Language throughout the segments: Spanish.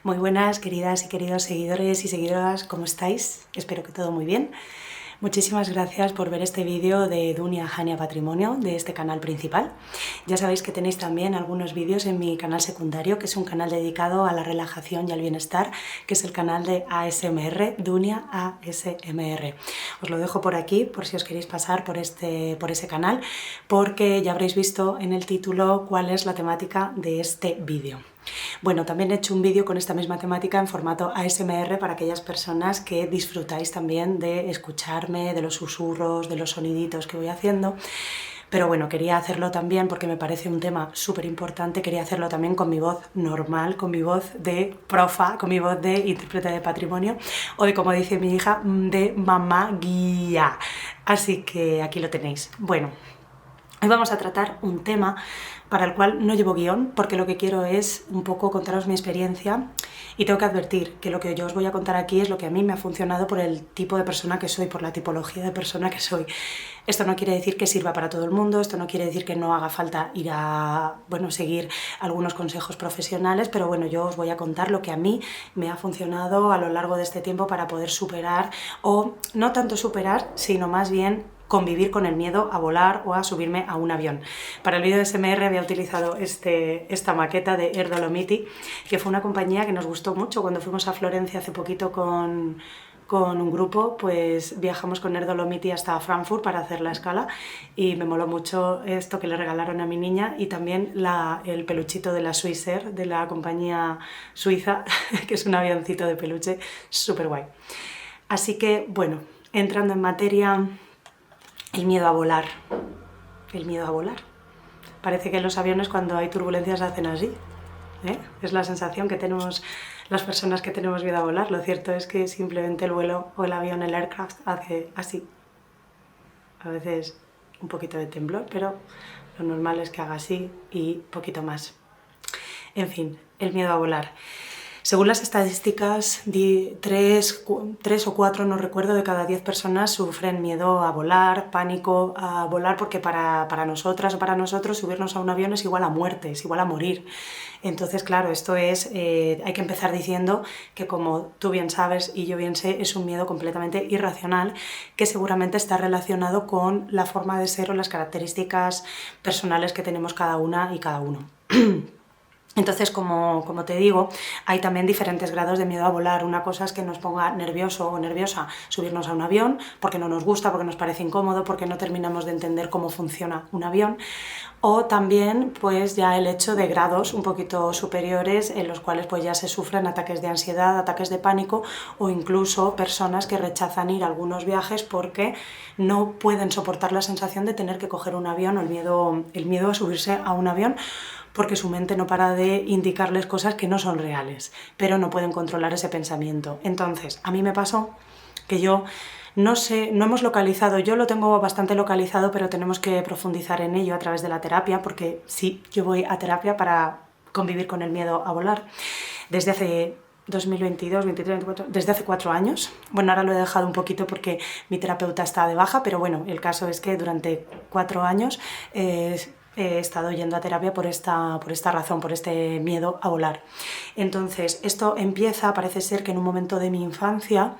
Muy buenas, queridas y queridos seguidores y seguidoras, ¿cómo estáis? Espero que todo muy bien. Muchísimas gracias por ver este vídeo de Dunia Hania Patrimonio, de este canal principal. Ya sabéis que tenéis también algunos vídeos en mi canal secundario, que es un canal dedicado a la relajación y al bienestar, que es el canal de ASMR, Dunia ASMR. Os lo dejo por aquí, por si os queréis pasar por ese canal, porque ya habréis visto en el título cuál es la temática de este vídeo. Bueno, también he hecho un vídeo con esta misma temática en formato ASMR para aquellas personas que disfrutáis también de escucharme, de los susurros, de los soniditos que voy haciendo. Pero bueno, quería hacerlo también porque me parece un tema súper importante, quería hacerlo también con mi voz normal, con mi voz de profa, con mi voz de intérprete de patrimonio o de, como dice mi hija, de mamá guía. Así que aquí lo tenéis. Bueno, hoy vamos a tratar un tema para el cual no llevo guión, porque lo que quiero es un poco contaros mi experiencia y tengo que advertir que lo que yo os voy a contar aquí es lo que a mí me ha funcionado por el tipo de persona que soy, por la tipología de persona que soy. Esto no quiere decir que sirva para todo el mundo, esto no quiere decir que no haga falta ir a, seguir algunos consejos profesionales, pero bueno, yo os voy a contar lo que a mí me ha funcionado a lo largo de este tiempo para poder superar, o no tanto superar, sino más bien convivir con el miedo a volar o a subirme a un avión. Para el vídeo de SMR había utilizado esta maqueta de Air Dolomiti, que fue una compañía que nos gustó mucho cuando fuimos a Florencia hace poquito con un grupo, pues viajamos con Air Dolomiti hasta Frankfurt para hacer la escala y me moló mucho esto que le regalaron a mi niña y también el peluchito de la Swissair, de la compañía suiza, que es un avioncito de peluche súper guay. Así que, bueno, entrando en materia, el miedo a volar. El miedo a volar. Parece que en los aviones cuando hay turbulencias hacen así, ¿eh? Es la sensación que tenemos las personas que tenemos miedo a volar. Lo cierto es que simplemente el vuelo o el avión, el aircraft, hace así. A veces un poquito de temblor, pero lo normal es que haga así y poquito más. En fin, el miedo a volar. Según las estadísticas, 3 o 4, no recuerdo, de cada 10 personas sufren miedo a volar, pánico a volar, porque para nosotras o para nosotros subirnos a un avión es igual a muerte, es igual a morir. Entonces, claro, esto es, hay que empezar diciendo que, como tú bien sabes y yo bien sé, es un miedo completamente irracional que seguramente está relacionado con la forma de ser o las características personales que tenemos cada una y cada uno. Entonces, como te digo, hay también diferentes grados de miedo a volar. Una cosa es que nos ponga nervioso o nerviosa subirnos a un avión porque no nos gusta, porque nos parece incómodo, porque no terminamos de entender cómo funciona un avión. O también, pues, ya el hecho de grados un poquito superiores en los cuales pues ya se sufren ataques de ansiedad, ataques de pánico o incluso personas que rechazan ir a algunos viajes porque no pueden soportar la sensación de tener que coger un avión o el miedo a subirse a un avión, porque su mente no para de indicarles cosas que no son reales, pero no pueden controlar ese pensamiento. Entonces, a mí me pasó que yo no sé, no hemos localizado, yo lo tengo bastante localizado, pero tenemos que profundizar en ello a través de la terapia, porque sí, yo voy a terapia para convivir con el miedo a volar desde hace 2022, 23, 24, desde hace 4 años. Bueno, ahora lo he dejado un poquito porque mi terapeuta está de baja, pero bueno, el caso es que durante 4 años he estado yendo a terapia por esta razón, por este miedo a volar. Entonces, esto empieza, parece ser que en un momento de mi infancia,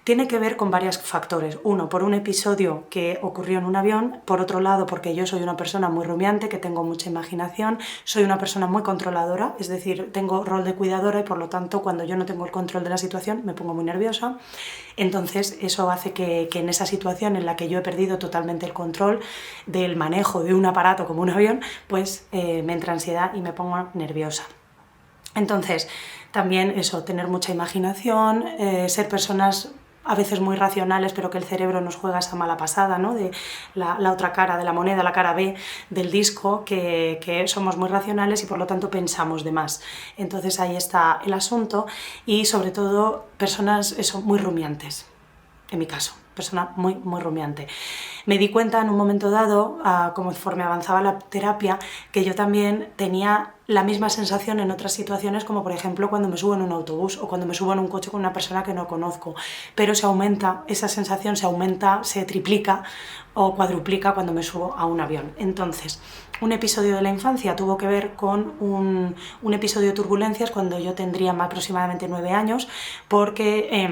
tiene que ver con varios factores. Uno, por un episodio que ocurrió en un avión. Por otro lado, porque yo soy una persona muy rumiante, que tengo mucha imaginación, soy una persona muy controladora, es decir, tengo rol de cuidadora y por lo tanto cuando yo no tengo el control de la situación me pongo muy nerviosa. Entonces eso hace que en esa situación en la que yo he perdido totalmente el control del manejo de un aparato como un avión, pues me entra ansiedad y me pongo nerviosa. Entonces, también eso, tener mucha imaginación, ser personas a veces muy racionales, pero que el cerebro nos juega esa mala pasada, ¿no? De la otra cara de la moneda, la cara B del disco, que somos muy racionales y por lo tanto pensamos de más. Entonces ahí está el asunto, y sobre todo personas muy rumiantes, en mi caso, persona muy rumiante. Me di cuenta en un momento dado, conforme avanzaba la terapia, que yo también tenía la misma sensación en otras situaciones, como por ejemplo cuando me subo en un autobús o cuando me subo en un coche con una persona que no conozco, pero se aumenta, esa sensación se aumenta, se triplica o cuadruplica cuando me subo a un avión. Entonces, un episodio de la infancia tuvo que ver con un episodio de turbulencias cuando yo tendría aproximadamente 9 años, porque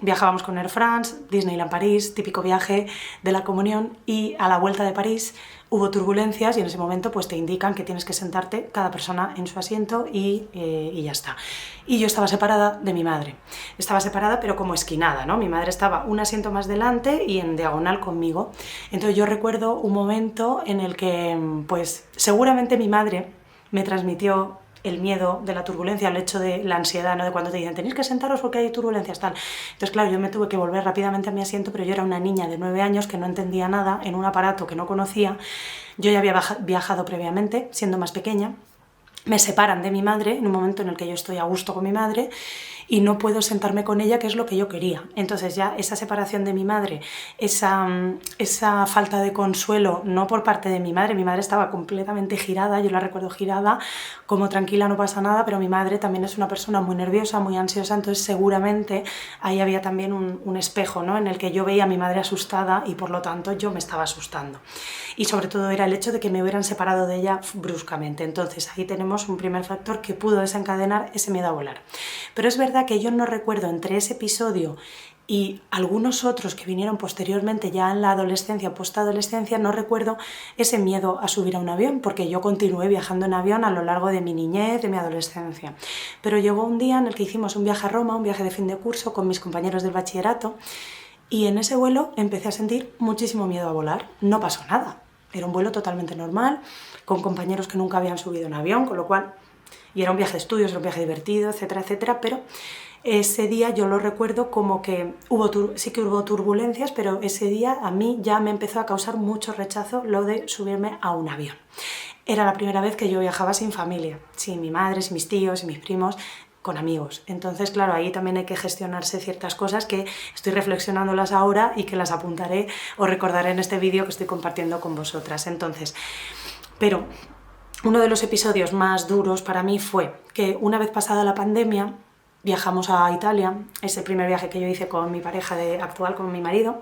viajábamos con Air France, Disneyland París, típico viaje de la comunión, y a la vuelta de París hubo turbulencias y en ese momento pues te indican que tienes que sentarte cada persona en su asiento y ya está. Y yo estaba separada de mi madre. Estaba separada pero como esquinada, ¿no? Mi madre estaba un asiento más delante y en diagonal conmigo. Entonces yo recuerdo un momento en el que pues seguramente mi madre me transmitió el miedo de la turbulencia, el hecho de la ansiedad, ¿no? De cuando te dicen tenéis que sentaros porque hay turbulencias, tal. Entonces, claro, yo me tuve que volver rápidamente a mi asiento, pero yo era una niña de 9 años que no entendía nada en un aparato que no conocía. Yo ya había viajado previamente, siendo más pequeña. Me separan de mi madre en un momento en el que yo estoy a gusto con mi madre y no puedo sentarme con ella, que es lo que yo quería. Entonces ya esa separación de mi madre, esa falta de consuelo, no por parte de mi madre estaba completamente girada, yo la recuerdo girada, como tranquila, no pasa nada, pero mi madre también es una persona muy nerviosa, muy ansiosa, entonces seguramente ahí había también un espejo, ¿no? En el que yo veía a mi madre asustada y por lo tanto yo me estaba asustando. Y sobre todo era el hecho de que me hubieran separado de ella bruscamente. Entonces ahí tenemos un primer factor que pudo desencadenar ese miedo a volar. Pero es verdad que yo no recuerdo entre ese episodio y algunos otros que vinieron posteriormente ya en la adolescencia o postadolescencia, no recuerdo ese miedo a subir a un avión, porque yo continué viajando en avión a lo largo de mi niñez, de mi adolescencia. Pero llegó un día en el que hicimos un viaje a Roma, un viaje de fin de curso con mis compañeros del bachillerato, y en ese vuelo empecé a sentir muchísimo miedo a volar. No pasó nada, era un vuelo totalmente normal, con compañeros que nunca habían subido en avión, con lo cual, y era un viaje de estudios, era un viaje divertido, etcétera, etcétera, pero ese día yo lo recuerdo como que sí que hubo turbulencias, pero ese día a mí ya me empezó a causar mucho rechazo lo de subirme a un avión. Era la primera vez que yo viajaba sin familia, sin mi madre, sin mis tíos, sin mis primos, con amigos. Entonces, claro, ahí también hay que gestionarse ciertas cosas que estoy reflexionándolas ahora y que las apuntaré o recordaré en este vídeo que estoy compartiendo con vosotras. Entonces, pero uno de los episodios más duros para mí fue que una vez pasada la pandemia viajamos a Italia, es el primer viaje que yo hice con mi pareja actual, con mi marido,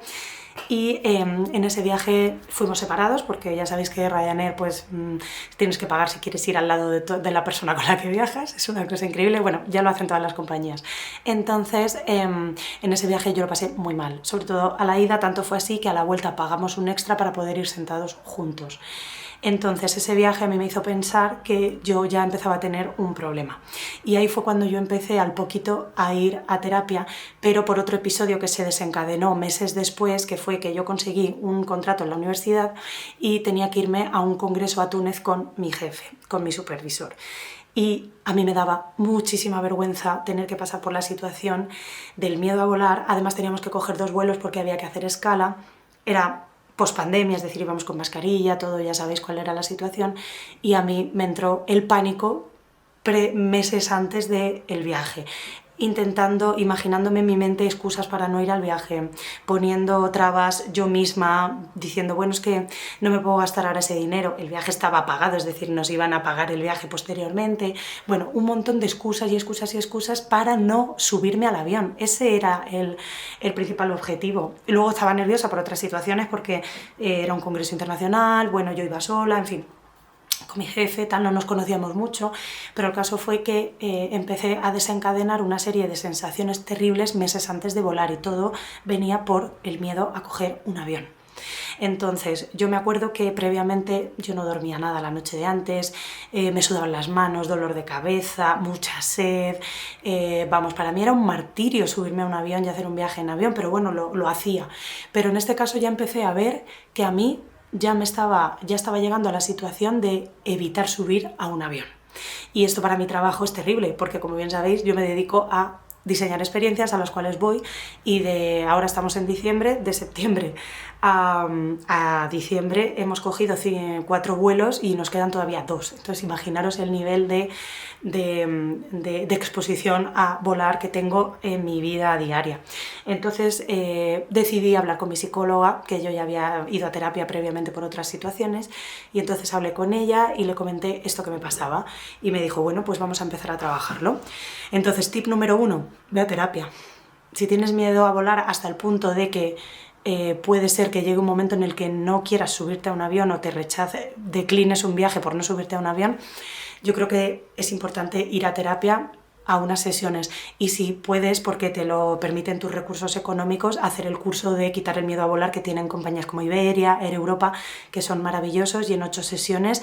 y en ese viaje fuimos separados porque ya sabéis que Ryanair pues tienes que pagar si quieres ir al lado de la persona con la que viajas, es una cosa increíble, bueno, ya lo hacen todas las compañías. Entonces en ese viaje yo lo pasé muy mal, sobre todo a la ida, tanto fue así que a la vuelta pagamos un extra para poder ir sentados juntos. Entonces ese viaje a mí me hizo pensar que yo ya empezaba a tener un problema. Y ahí fue cuando yo empecé al poquito a ir a terapia, pero por otro episodio que se desencadenó meses después, que fue que yo conseguí un contrato en la universidad y tenía que irme a un congreso a Túnez con mi jefe, con mi supervisor. Y a mí me daba muchísima vergüenza tener que pasar por la situación del miedo a volar. Además teníamos que coger 2 vuelos porque había que hacer escala. Era pospandemia, es decir, íbamos con mascarilla, todo, ya sabéis cuál era la situación, y a mí me entró el pánico meses antes del viaje, imaginándome en mi mente excusas para no ir al viaje, poniendo trabas yo misma, diciendo, bueno, es que no me puedo gastar ahora ese dinero, el viaje estaba pagado, es decir, nos iban a pagar el viaje posteriormente, bueno, un montón de excusas y excusas y excusas para no subirme al avión, ese era el principal objetivo. Y luego estaba nerviosa por otras situaciones porque era un congreso internacional, bueno, yo iba sola, en fin, con mi jefe, tal, no nos conocíamos mucho, pero el caso fue que empecé a desencadenar una serie de sensaciones terribles meses antes de volar y todo venía por el miedo a coger un avión. Entonces yo me acuerdo que previamente yo no dormía nada la noche de antes, me sudaban las manos, dolor de cabeza, mucha sed, vamos, para mí era un martirio subirme a un avión y hacer un viaje en avión, pero bueno, lo hacía. Pero en este caso ya empecé a ver que a mí ya estaba llegando a la situación de evitar subir a un avión. Y esto para mi trabajo es terrible, porque como bien sabéis, yo me dedico a diseñar experiencias a las cuales voy, y ahora estamos en diciembre, de septiembre a diciembre hemos cogido 4 vuelos y nos quedan todavía 2. Entonces imaginaros el nivel de exposición a volar que tengo en mi vida diaria. Entonces decidí hablar con mi psicóloga, que yo ya había ido a terapia previamente por otras situaciones, y entonces hablé con ella y le comenté esto que me pasaba y me dijo, bueno, pues vamos a empezar a trabajarlo. Entonces, tip número 1, ve a terapia. Si tienes miedo a volar hasta el punto de que puede ser que llegue un momento en el que no quieras subirte a un avión o te declines un viaje por no subirte a un avión, yo creo que es importante ir a terapia, a unas sesiones, y si puedes, porque te lo permiten tus recursos económicos, hacer el curso de quitar el miedo a volar que tienen compañías como Iberia, Air Europa, que son maravillosos, y en 8 sesiones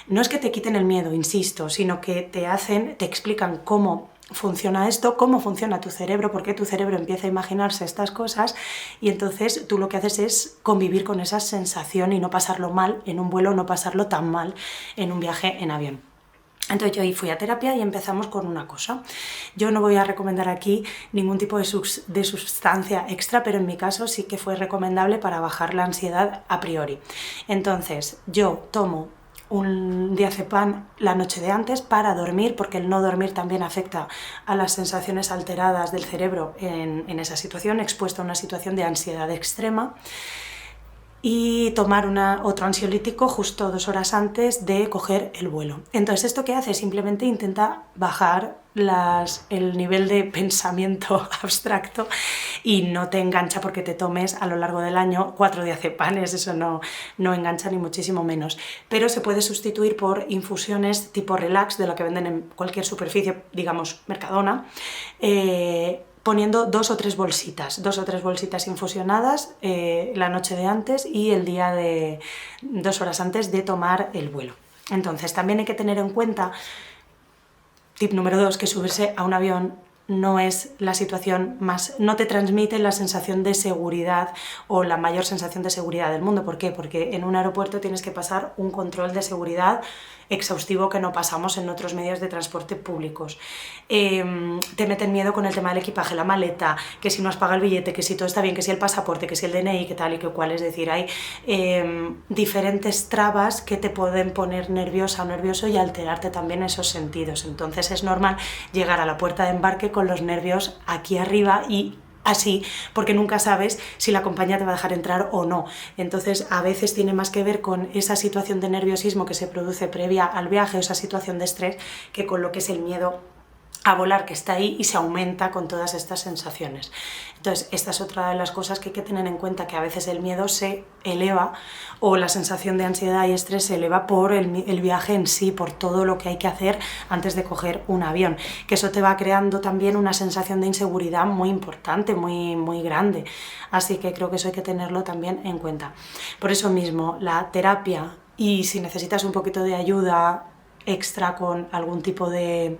no es que te quiten el miedo, insisto, sino que te explican cómo funciona esto, cómo funciona tu cerebro, por qué tu cerebro empieza a imaginarse estas cosas, y entonces tú lo que haces es convivir con esa sensación y no pasarlo mal en un vuelo, no pasarlo tan mal en un viaje en avión. Entonces yo ahí fui a terapia y empezamos con una cosa. Yo no voy a recomendar aquí ningún tipo de sustancia extra, pero en mi caso sí que fue recomendable para bajar la ansiedad a priori. Entonces yo tomo un diazepam la noche de antes para dormir, porque el no dormir también afecta a las sensaciones alteradas del cerebro en esa situación, expuesto a una situación de ansiedad extrema. Y tomar otro ansiolítico justo 2 horas antes de coger el vuelo. Entonces, ¿esto qué hace? Simplemente intenta bajar el nivel de pensamiento abstracto y no te engancha porque te tomes a lo largo del año 4 diazepames, eso no engancha ni muchísimo menos. Pero se puede sustituir por infusiones tipo relax, de lo que venden en cualquier superficie, digamos Mercadona, poniendo 2 o 3 bolsitas infusionadas la noche de antes y el día 2 horas antes de tomar el vuelo. Entonces también hay que tener en cuenta, tip número 2, que subirse a un avión no es la situación no te transmite la sensación de seguridad o la mayor sensación de seguridad del mundo. ¿Por qué? Porque en un aeropuerto tienes que pasar un control de seguridad exhaustivo que no pasamos en otros medios de transporte públicos. Te meten miedo con el tema del equipaje, la maleta, que si no has pagado el billete, que si todo está bien, que si el pasaporte, que si el DNI, que tal y que cual. Es decir, hay diferentes trabas que te pueden poner nerviosa o nervioso y alterarte también esos sentidos. Entonces es normal llegar a la puerta de embarque con los nervios aquí arriba y así, porque nunca sabes si la compañía te va a dejar entrar o no. Entonces a veces tiene más que ver con esa situación de nerviosismo que se produce previa al viaje, o esa situación de estrés, que con lo que es el miedo a volar, que está ahí y se aumenta con todas estas sensaciones. Entonces, esta es otra de las cosas que hay que tener en cuenta, que a veces el miedo se eleva o la sensación de ansiedad y estrés se eleva por el viaje en sí, por todo lo que hay que hacer antes de coger un avión, que eso te va creando también una sensación de inseguridad muy importante, muy, muy grande. Así que creo que eso hay que tenerlo también en cuenta. Por eso mismo, la terapia, y si necesitas un poquito de ayuda extra con algún tipo de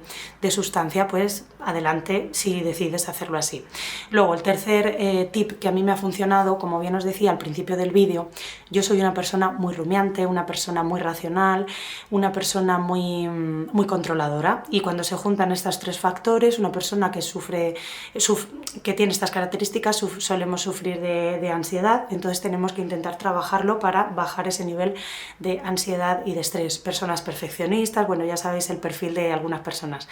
sustancia, pues adelante si decides hacerlo así. Luego, el tercer tip que a mí me ha funcionado, como bien os decía al principio del vídeo, yo soy una persona muy rumiante, una persona muy racional, una persona muy, muy controladora, y cuando se juntan estos 3 factores, una persona que que tiene estas características, solemos sufrir de ansiedad. Entonces tenemos que intentar trabajarlo para bajar ese nivel de ansiedad y de estrés. Personas perfeccionistas, bueno, ya sabéis el perfil de algunas personas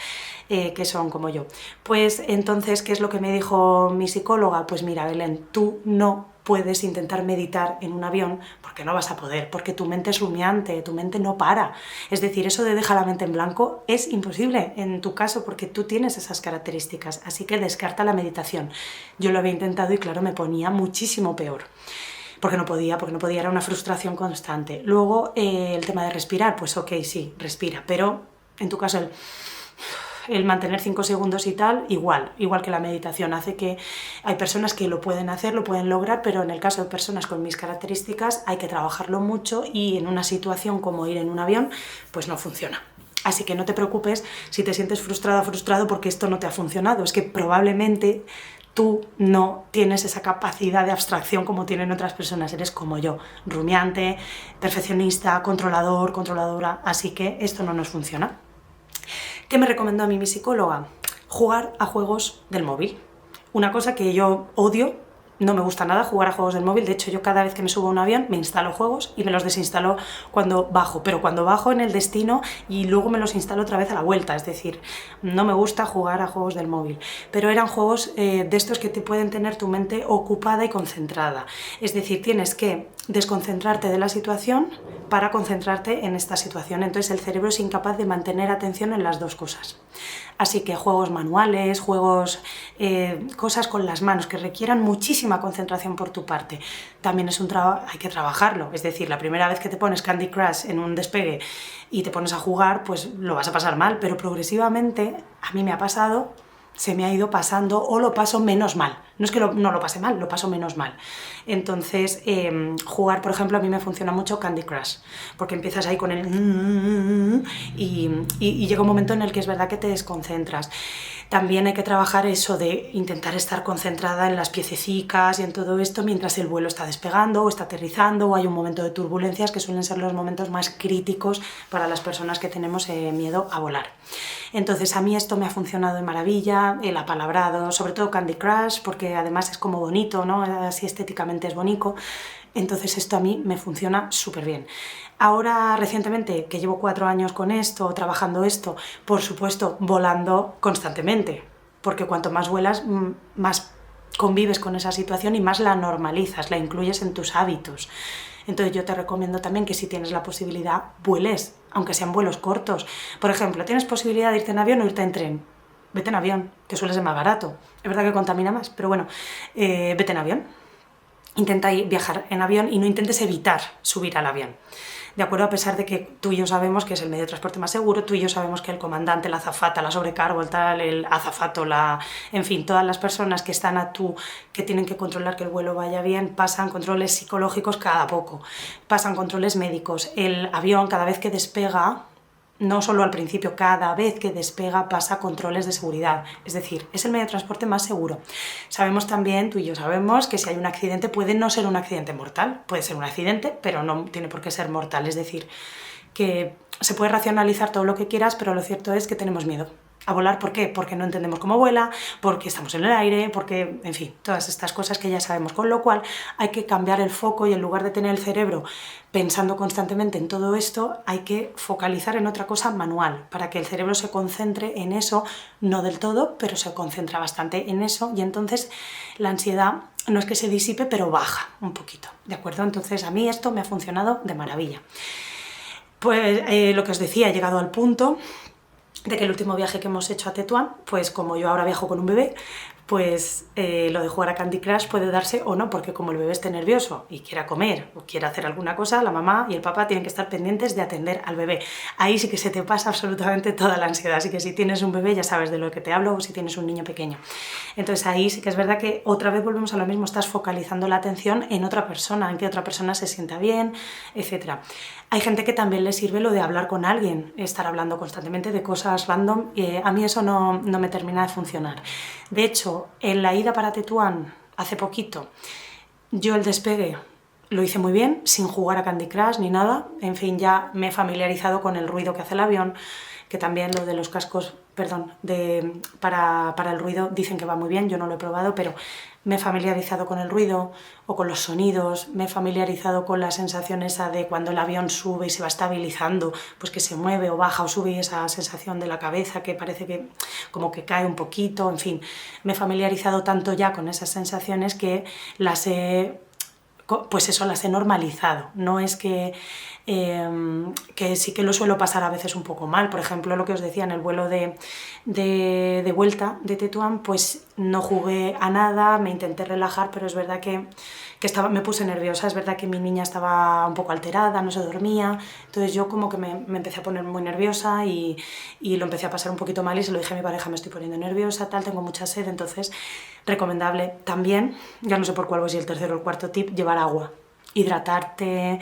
que son como yo. Pues entonces, ¿qué es lo que me dijo mi psicóloga? Pues mira, Belén, tú no puedes intentar meditar en un avión porque no vas a poder, porque tu mente es rumiante, tu mente no para. Es decir, eso de dejar la mente en blanco es imposible en tu caso porque tú tienes esas características, así que descarta la meditación. Yo lo había intentado y claro, me ponía muchísimo peor. Porque no podía, era una frustración constante. Luego, el tema de respirar, pues ok, sí, respira, pero en tu caso el mantener 5 segundos y tal, igual que la meditación, hace que hay personas que lo pueden hacer, lo pueden lograr, pero en el caso de personas con mis características hay que trabajarlo mucho y en una situación como ir en un avión, pues no funciona. Así que no te preocupes si te sientes frustrada, frustrado porque esto no te ha funcionado, es que probablemente tú no tienes esa capacidad de abstracción como tienen otras personas, eres como yo, rumiante, perfeccionista, controlador, controladora, así que esto no nos funciona. ¿Qué me recomendó a mí mi psicóloga? jugar a juegos del móvil. Una cosa que yo odio, no me gusta nada jugar a juegos del móvil. De hecho, yo cada vez que me subo a un avión me instalo juegos y me los desinstalo cuando bajo, pero cuando bajo en el destino y luego me los instalo otra vez a la vuelta. Es decir, no me gusta jugar a juegos del móvil, pero eran juegos de estos que te pueden tener tu mente ocupada y concentrada. Es decir, tienes que desconcentrarte de la situación para concentrarte en esta situación. Entonces el cerebro es incapaz de mantener atención en las dos cosas. Así que juegos manuales, juegos, cosas con las manos que requieran muchísima concentración por tu parte. También es un trabajo, hay que trabajarlo. Es decir, la primera vez que te pones Candy Crush en un despegue y te pones a jugar, pues lo vas a pasar mal, pero progresivamente, a mí me ha pasado, se me ha ido pasando o lo paso menos mal. No es que no lo pase mal, lo paso menos mal. Entonces, jugar, por ejemplo, a mí me funciona mucho Candy Crush, porque empiezas ahí con el y llega un momento en el que es verdad que te desconcentras. También hay que trabajar eso de intentar estar concentrada en las piececicas y en todo esto mientras el vuelo está despegando o está aterrizando o hay un momento de turbulencias que suelen ser los momentos más críticos para las personas que tenemos miedo a volar. Entonces a mí esto me ha funcionado de maravilla, el apalabrado, sobre todo Candy Crush, porque además es como bonito, ¿no? Así estéticamente es bonito. Entonces esto a mí me funciona súper bien. Ahora recientemente, que llevo 4 años con esto, trabajando esto, por supuesto volando constantemente, porque cuanto más vuelas, más convives con esa situación y más la normalizas, la incluyes en tus hábitos. Entonces yo te recomiendo también que si tienes la posibilidad, vueles, aunque sean vuelos cortos. Por ejemplo, ¿tienes posibilidad de irte en avión o irte en tren? Vete en avión, que suele ser más barato. Es verdad que contamina más, pero bueno, vete en avión. Intenta viajar en avión y no intentes evitar subir al avión. ¿De acuerdo? A pesar de que tú y yo sabemos que es el medio de transporte más seguro, tú y yo sabemos que el comandante, la azafata, la sobrecargo, el azafato, en fin, todas las personas que están que tienen que controlar que el vuelo vaya bien, pasan controles psicológicos cada poco, pasan controles médicos. El avión, cada vez que despega, no solo al principio, cada vez que despega pasa controles de seguridad, es decir, es el medio de transporte más seguro. Sabemos también, tú y yo sabemos, que si hay un accidente puede no ser un accidente mortal, puede ser un accidente, pero no tiene por qué ser mortal, es decir, que se puede racionalizar todo lo que quieras, pero lo cierto es que tenemos miedo a volar. ¿Por qué? Porque no entendemos cómo vuela, porque estamos en el aire, porque, en fin, todas estas cosas que ya sabemos, con lo cual hay que cambiar el foco y en lugar de tener el cerebro pensando constantemente en todo esto, hay que focalizar en otra cosa manual, para que el cerebro se concentre en eso, no del todo, pero se concentra bastante en eso y entonces la ansiedad no es que se disipe, pero baja un poquito, ¿de acuerdo? Entonces a mí esto me ha funcionado de maravilla. Pues lo que os decía, he llegado al punto de que el último viaje que hemos hecho a Tetuán, pues como yo ahora viajo con un bebé, pues lo de jugar a Candy Crush puede darse o no, porque como el bebé esté nervioso y quiera comer o quiera hacer alguna cosa, la mamá y el papá tienen que estar pendientes de atender al bebé. Ahí sí que se te pasa absolutamente toda la ansiedad, así que si tienes un bebé ya sabes de lo que te hablo, o si tienes un niño pequeño. Entonces ahí sí que es verdad que otra vez volvemos a lo mismo, estás focalizando la atención en otra persona, en que otra persona se sienta bien, etc. Hay gente que también le sirve lo de hablar con alguien, estar hablando constantemente de cosas random, y a mí eso no me termina de funcionar. De hecho, en la ida para Tetuán, hace poquito, yo el despegue lo hice muy bien, sin jugar a Candy Crush ni nada. En fin, ya me he familiarizado con el ruido que hace el avión, que también lo de los cascos, perdón, para el ruido dicen que va muy bien, yo no lo he probado, pero me he familiarizado con el ruido o con los sonidos, me he familiarizado con la sensación esa de cuando el avión sube y se va estabilizando, pues que se mueve o baja o sube, y esa sensación de la cabeza que parece que como que cae un poquito, en fin, me he familiarizado tanto ya con esas sensaciones que las he normalizado. No es que sí que lo suelo pasar a veces un poco mal. Por ejemplo, lo que os decía, en el vuelo de vuelta de Tetuán, pues no jugué a nada, me intenté relajar, pero es verdad que me puse nerviosa, es verdad que mi niña estaba un poco alterada, no se dormía, entonces yo como que me empecé a poner muy nerviosa y lo empecé a pasar un poquito mal y se lo dije a mi pareja, me estoy poniendo nerviosa, tal, tengo mucha sed. Entonces recomendable también, ya no sé por cuál voy, si el tercero o el cuarto tip, llevar agua, hidratarte.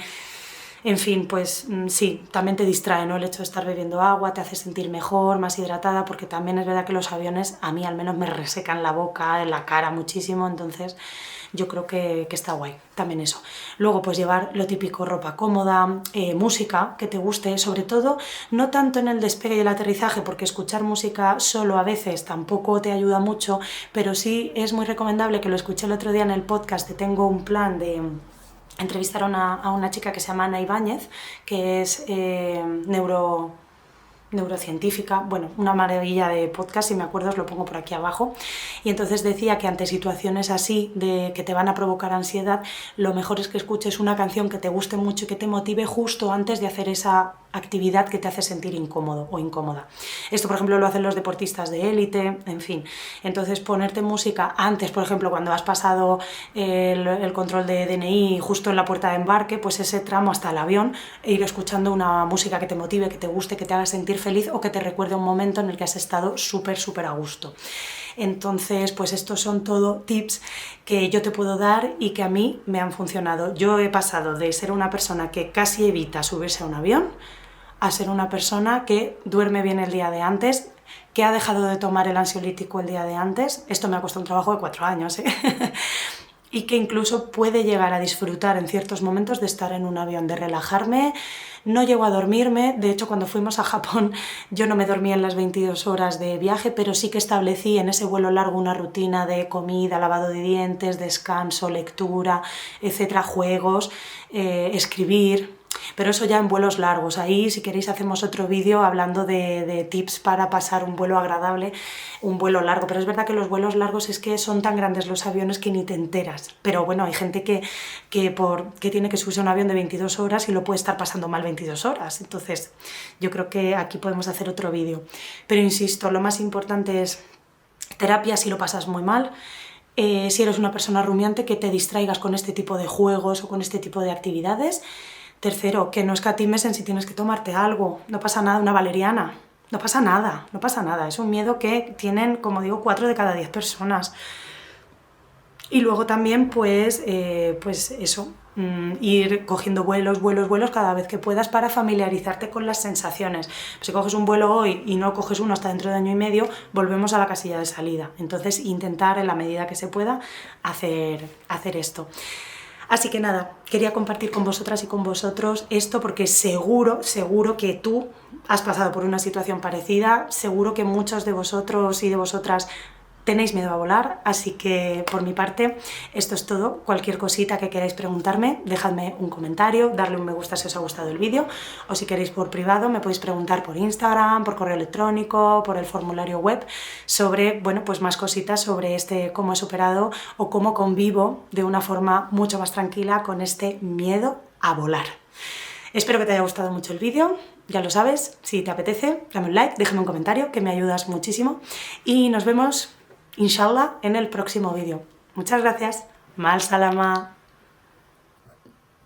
En fin, pues sí, también te distrae, ¿no? El hecho de estar bebiendo agua te hace sentir mejor, más hidratada, porque también es verdad que los aviones a mí al menos me resecan la boca, la cara muchísimo, entonces yo creo que está guay, también eso. Luego pues llevar lo típico, ropa cómoda, música que te guste, sobre todo no tanto en el despegue y el aterrizaje, porque escuchar música solo a veces tampoco te ayuda mucho, pero sí es muy recomendable, que lo escuché el otro día en el podcast de Tengo un Plan, de entrevistar a una chica que se llama Ana Ibáñez, que es neurocientífica, bueno, una maravilla de podcast, si me acuerdo os lo pongo por aquí abajo, y entonces decía que ante situaciones así de que te van a provocar ansiedad, lo mejor es que escuches una canción que te guste mucho y que te motive justo antes de hacer esa actividad que te hace sentir incómodo o incómoda. Esto, por ejemplo, lo hacen los deportistas de élite, en fin. Entonces, ponerte música antes, por ejemplo, cuando has pasado el control de DNI justo en la puerta de embarque, pues ese tramo hasta el avión, e ir escuchando una música que te motive, que te guste, que te haga sentir feliz o que te recuerde un momento en el que has estado súper a gusto. Entonces, pues estos son todo tips que yo te puedo dar y que a mí me han funcionado. Yo he pasado de ser una persona que casi evita subirse a un avión a ser una persona que duerme bien el día de antes, que ha dejado de tomar el ansiolítico el día de antes. Esto me ha costado un trabajo de 4 años, y que incluso puede llegar a disfrutar en ciertos momentos de estar en un avión, de relajarme. No llego a dormirme, de hecho cuando fuimos a Japón yo no me dormía en las 22 horas de viaje, pero sí que establecí en ese vuelo largo una rutina de comida, lavado de dientes, descanso, lectura, etcétera, juegos, escribir. Pero eso ya en vuelos largos. Ahí, si queréis, hacemos otro vídeo hablando de tips para pasar un vuelo agradable, un vuelo largo. Pero es verdad que los vuelos largos es que son tan grandes los aviones que ni te enteras. Pero bueno, hay gente que tiene que subirse a un avión de 22 horas y lo puede estar pasando mal 22 horas. Entonces, yo creo que aquí podemos hacer otro vídeo. Pero insisto, lo más importante es terapia si lo pasas muy mal. Si eres una persona rumiante, que te distraigas con este tipo de juegos o con este tipo de actividades. Tercero, que no escatimes en si tienes que tomarte algo, no pasa nada, una valeriana, no pasa nada, no pasa nada, es un miedo que tienen, como digo, 4 de cada 10 personas. Y luego también, pues eso, ir cogiendo vuelos cada vez que puedas para familiarizarte con las sensaciones. Si coges un vuelo hoy y no coges uno hasta dentro de 1 año y medio, volvemos a la casilla de salida. Entonces, intentar en la medida que se pueda hacer esto. Así que nada, quería compartir con vosotras y con vosotros esto porque seguro que tú has pasado por una situación parecida, seguro que muchos de vosotros y de vosotras tenéis miedo a volar, así que por mi parte esto es todo. Cualquier cosita que queráis preguntarme, dejadme un comentario, darle un me gusta si os ha gustado el vídeo, o si queréis por privado me podéis preguntar por Instagram, por correo electrónico, por el formulario web, sobre, bueno, pues más cositas sobre cómo he superado o cómo convivo de una forma mucho más tranquila con este miedo a volar. Espero que te haya gustado mucho el vídeo. Ya lo sabes, si te apetece, dame un like, déjame un comentario, que me ayudas muchísimo, y nos vemos Inshallah en el próximo vídeo. Muchas gracias. Mal salama.